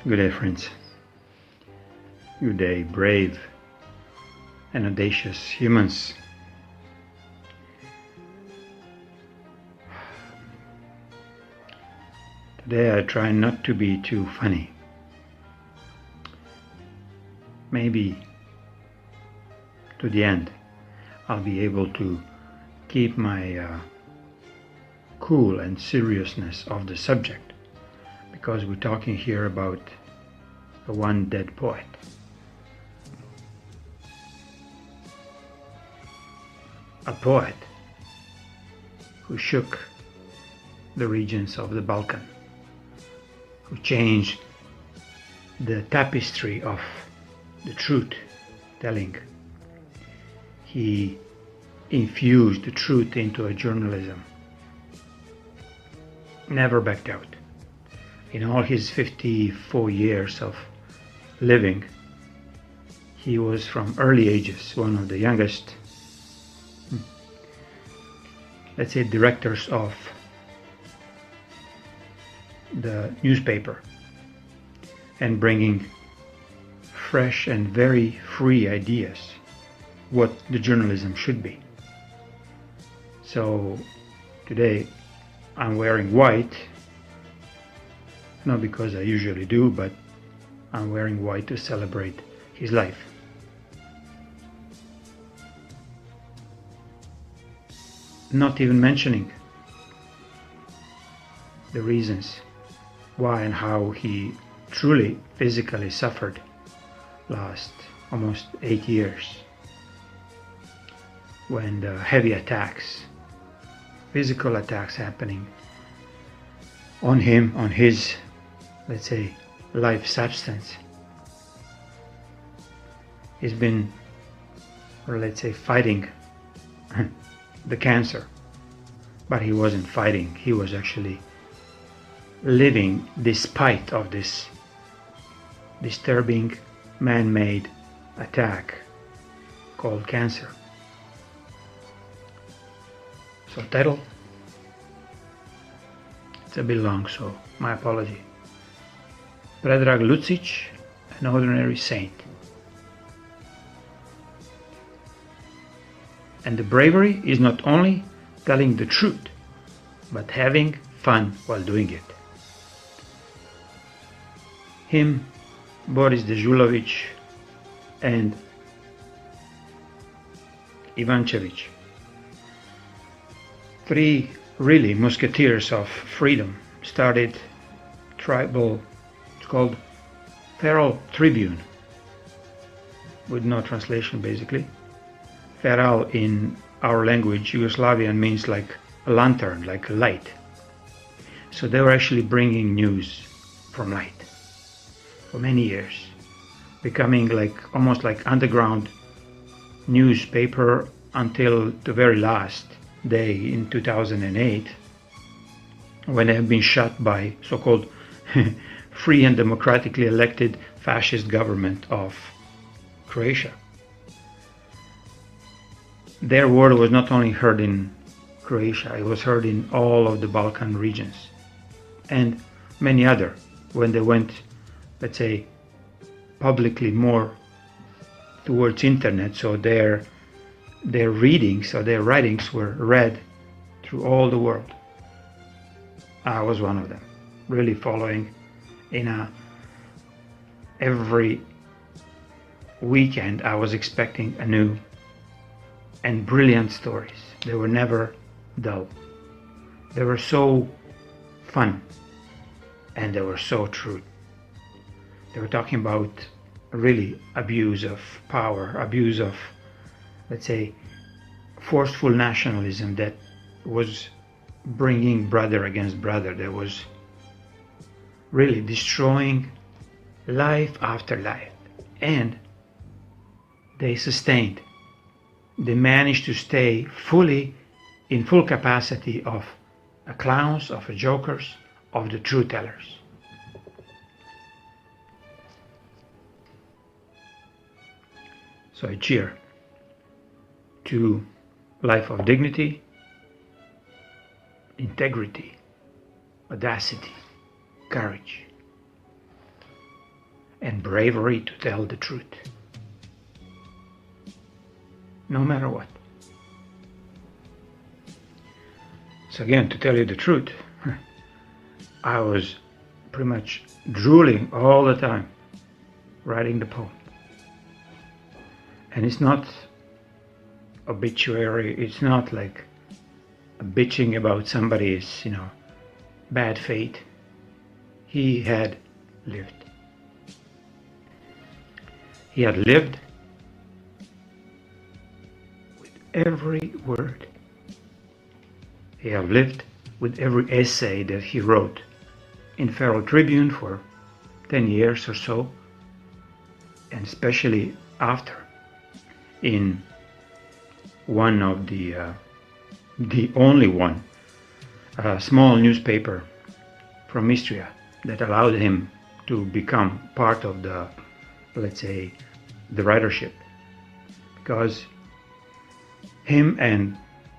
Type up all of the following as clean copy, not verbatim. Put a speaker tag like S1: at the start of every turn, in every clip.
S1: Good day, friends. Good day, brave and audacious humans. Today I try not to be too funny. Maybe to the end I'll be able to keep my cool and seriousness of the subject, because we're talking here about one dead poet. A poet who shook the regions of the Balkan, who changed the tapestry of the truth telling. He infused the truth into a journalism, never backed out. In all his 54 years of living, he was from early ages one of the youngest, let's say, directors of the newspaper, and bringing fresh and very free ideas what the journalism should be. So today I'm wearing white, not because I usually do, but I'm wearing white to celebrate his life. Not even mentioning the reasons why and how he truly physically suffered last almost 8 years, when the heavy attacks, physical attacks happening on him, on his, let's say, life substance. He's been, or let's say, fighting the cancer, but he wasn't fighting, he was actually living despite of this disturbing man-made attack called cancer. So title, it's a bit long, so my apology. PREDRAG LUCIČ, an ordinary saint. And the bravery is not only telling the truth, but having fun while doing it. Him, Boris Dežulović, and Ivančević, three really musketeers of freedom, started tribal, it's called Feral Tribune, with no translation basically. Feral in our language, Yugoslavian, means like a lantern, like a light. So they were actually bringing news from light for many years, becoming like almost like underground newspaper until the very last day in 2008, when they have been shot by so-called free and democratically elected fascist government of Croatia. Their word was not only heard in Croatia, it was heard in all of the Balkan regions and many other, when they went, let's say, publicly more towards internet. So their readings or their writings were read through all the world. I was one of them, really following every weekend I was expecting a new and brilliant stories. They were never dull. They were so fun, and they were so true. They were talking about really abuse of power, abuse of, let's say, forceful nationalism that was bringing brother against brother, that was really destroying life after life. And they sustained. They managed to stay fully in full capacity of a clowns, of a jokers, of the truth tellers. So I cheer to life of dignity, integrity, audacity, courage. and bravery to tell the truth, no matter what. So again, to tell you the truth, I was pretty much drooling all the time writing the poem. And it's not obituary, it's not like a bitching about somebody's, bad fate. He had lived. He had lived with every word. He had lived with every essay that he wrote in Herald Tribune for 10 years or so, and especially after, in one of the only one, small newspaper from Istria that allowed him to become part of the, let's say, the writership, because him and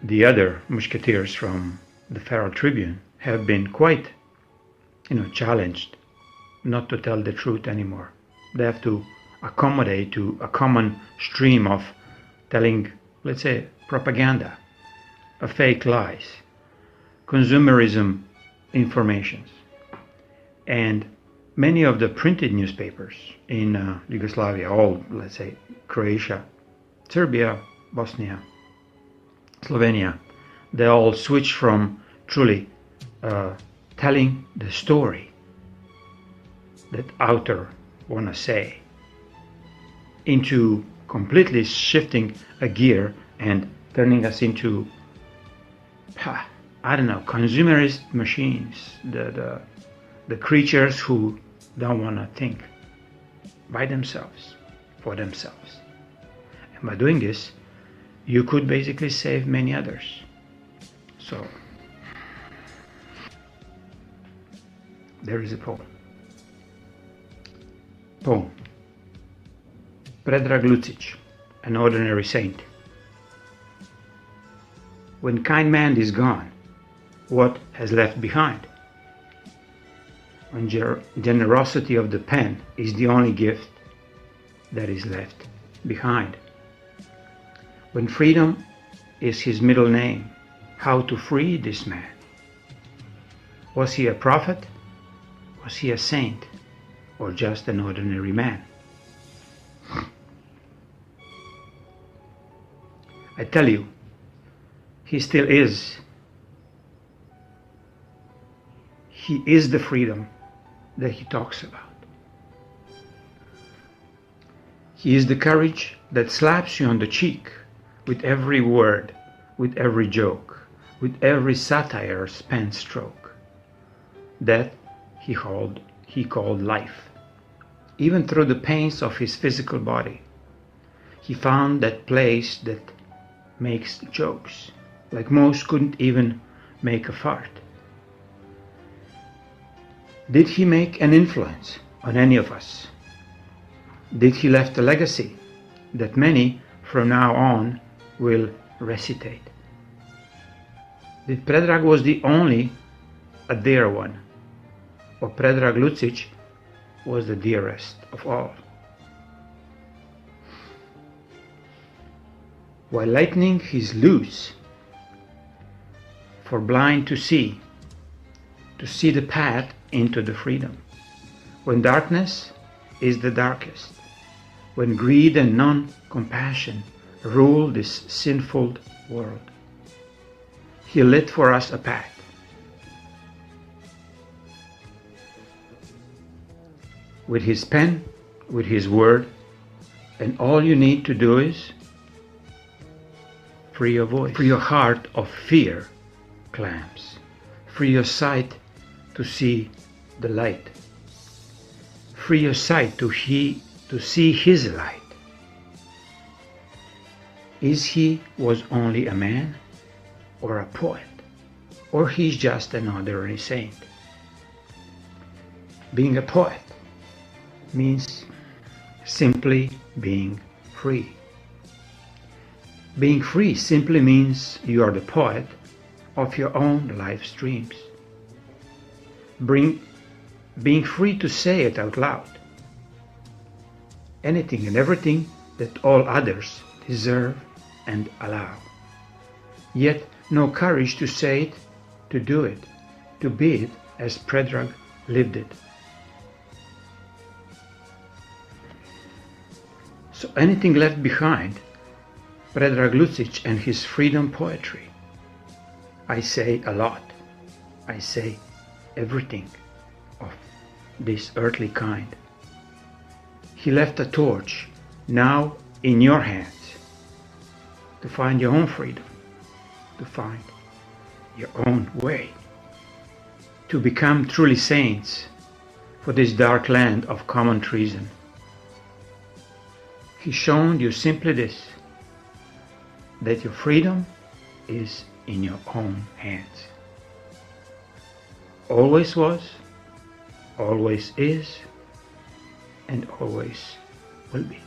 S1: the other musketeers from the Herald Tribune have been quite, challenged not to tell the truth anymore. They have to accommodate to a common stream of telling, let's say, propaganda, fake lies, consumerism informations. And many of the printed newspapers in Yugoslavia, all, let's say, Croatia, Serbia, Bosnia, Slovenia, they all switched from truly telling the story that author want to say into completely shifting a gear and turning us into, I don't know, consumerist machines, the creatures who don't want to think by themselves, for themselves. And by doing this, you could basically save many others. So, there is a poem. PREDRAG LUCIČ, an ordinary saint. When kind man is gone, what has left behind? When generosity of the pen is the only gift that is left behind. When freedom is his middle name, how to free this man? Was he a prophet? Was he a saint? Or just an ordinary man? I tell you, he still is. He is the freedom that he talks about. He is the courage that slaps you on the cheek with every word, with every joke, with every satire's pen stroke. That he called life. Even through the pains of his physical body, he found that place that makes jokes, like most couldn't even make a fart. Did he make an influence on any of us? Did he left a legacy that many from now on will recitate? Did PREDRAG was the only a dear one, or PREDRAG LUCIČ was the dearest of all? While lightning is loose, for blind to see the path into the freedom. When darkness is the darkest, when greed and non-compassion rule this sinful world, he lit for us a path. With his pen, with his word, and all you need to do is free your voice, free your heart of fear, clamps, free your sight to see the light, free your sight to see his light. Is he was only a man or a poet, or he's just an ordinary saint? Being a poet means simply being free. Being free simply means you are the poet of your own life streams. Being free to say it out loud, anything and everything that all others deserve and allow. Yet no courage to say it, to do it, to be it as PREDRAG lived it. So anything left behind, PREDRAG LUCIČ and his freedom poetry. I say a lot. I say everything of this earthly kind. He left a torch now in your hands to find your own freedom, to find your own way, to become truly saints for this dark land of common treason. He shown you simply this, that your freedom is in your own hands. Always was, always is, and always will be.